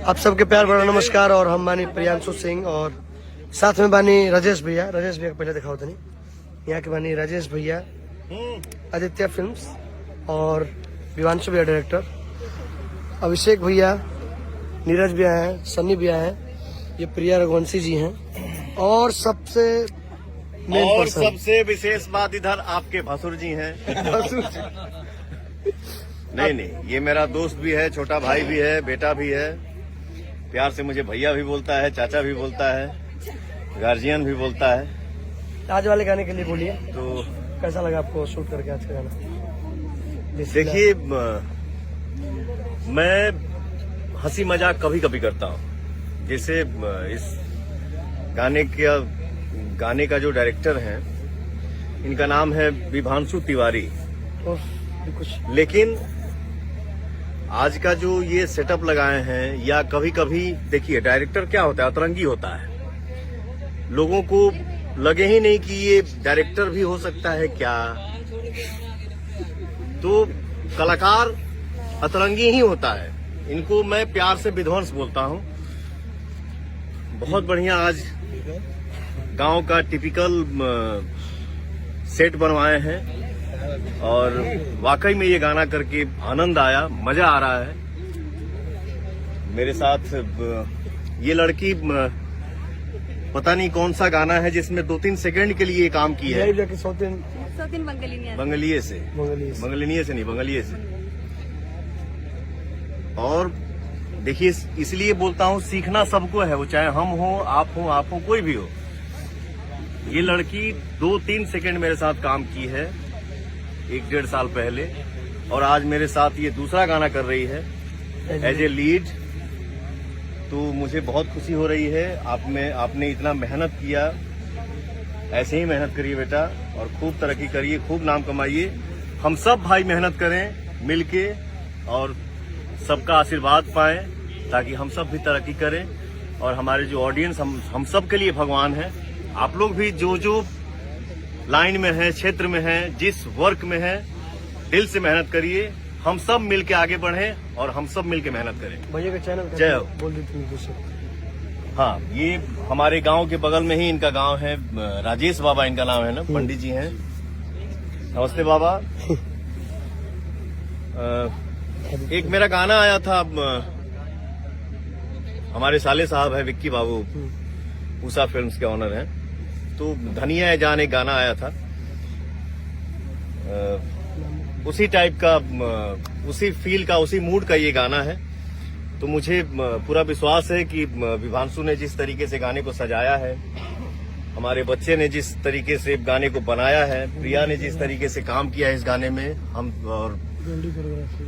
आप सबके प्यार बड़ा नमस्कार। और हम बानी प्रियांशु सिंह और साथ में बानी राजेश भैया पहले दिखाओ तो नहीं, यहाँ के बानी राजेश भैया, आदित्य फिल्म्स और विवांशु भैया डायरेक्टर, अभिषेक भैया, नीरज भैया हैं, सन्नी भैया हैं, ये प्रिया रघुवंशी जी हैं और सबसे और सबसे विशेष बात इधर आपके भसुर जी हैं। नहीं, ये मेरा दोस्त भी है, छोटा भाई भी है, बेटा भी है। प्यार से मुझे भैया भी बोलता है, चाचा भी बोलता है, गार्जियन भी बोलता है। आज वाले गाने के लिए बोलिए, तो कैसा लगा आपको शूट करके आज का गाना? देखिए, मैं हंसी मजाक कभी कभी करता हूँ। जैसे इस गाने का जो डायरेक्टर हैं, इनका नाम है विभांशु तिवारी। कुछ लेकिन आज का जो ये सेटअप लगाए हैं, या कभी कभी देखिए डायरेक्टर क्या होता है, अतरंगी होता है। लोगों को लगे ही नहीं कि ये डायरेक्टर भी हो सकता है क्या। तो कलाकार अतरंगी ही होता है। इनको मैं प्यार से विध्वंस बोलता हूँ। बहुत बढ़िया आज गांव का टिपिकल सेट बनवाए हैं और वाकई में ये गाना करके आनंद आया, मजा आ रहा है। मेरे साथ ये लड़की पता नहीं कौन सा गाना है जिसमें 2-3 सेकंड के लिए काम की है। बंगलिये से और देखिए, इसलिए बोलता हूँ सीखना सबको है, वो चाहे हम हो, आप हो, कोई भी हो। ये लड़की 2-3 सेकंड मेरे साथ काम की है 1-1.5 साल पहले, और आज मेरे साथ ये दूसरा गाना कर रही है एज ए लीड। तो मुझे बहुत खुशी हो रही है। आपने इतना मेहनत किया, ऐसे ही मेहनत करिए बेटा, और खूब तरक्की करिए, खूब नाम कमाइए। हम सब भाई मेहनत करें मिलके और सबका आशीर्वाद पाएं, ताकि हम सब भी तरक्की करें। और हमारे जो ऑडियंस, हम सब के लिए भगवान है। आप लोग भी जो लाइन में है, क्षेत्र में है, जिस वर्क में है, दिल से मेहनत करिए। हम सब मिलके आगे बढ़ें और हम सब मिलके मेहनत करें। भैया का चैनल जय हो। बोल देती। हाँ, ये हमारे गांव के बगल में ही इनका गांव है। राजेश बाबा इनका नाम है ना, पंडित जी हैं। नमस्ते बाबा। एक मेरा गाना आया था, हमारे साले साहब है विक्की बाबू, उषा फिल्म्स के ऑनर हैं। तो धनिया जान एक गाना आया था, उसी टाइप का, उसी फील का, उसी मूड का ये गाना है। तो मुझे पूरा विश्वास है कि विभांशु ने जिस तरीके से गाने को सजाया है, हमारे बच्चे ने जिस तरीके से गाने को बनाया है, प्रिया ने जिस तरीके से काम किया है इस गाने में, हम और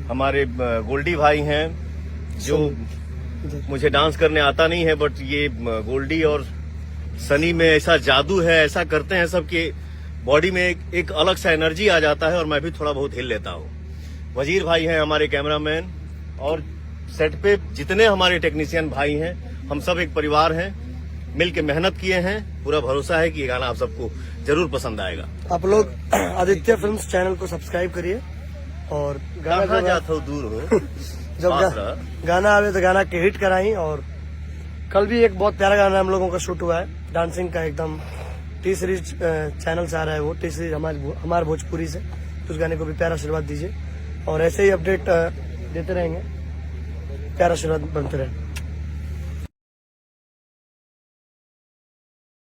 हमारे गोल्डी भाई हैं, जो मुझे डांस करने आता नहीं है, बट ये गोल्डी और सनी में ऐसा जादू है, ऐसा करते हैं सबके बॉडी में एक अलग सा एनर्जी आ जाता है, और मैं भी थोड़ा बहुत हिल लेता हूँ। वजीर भाई हैं हमारे कैमरामैन, और सेट पे जितने हमारे टेक्नीशियन भाई हैं, हम सब एक परिवार हैं, मिल के मेहनत किए हैं। पूरा भरोसा है कि ये गाना आप सबको जरूर पसंद आएगा। आप लोग आदित्य फिल्म्स चैनल को सब्सक्राइब करिए और गाना जाता हो दूर हो जब गाना आवे तो गाना के हिट कराई। और कल भी एक बहुत प्यारा गाना हम लोगों का शूट हुआ है, डांसिंग का, एकदम टी सीरीज चैनल से आ रहा है वो, टी सीरीज हमारे भोजपुरी से। तो उस गाने को भी प्यारा आशीर्वाद दीजिए और ऐसे ही अपडेट देते रहेंगे। प्यारा आशीर्वाद बनते रहे।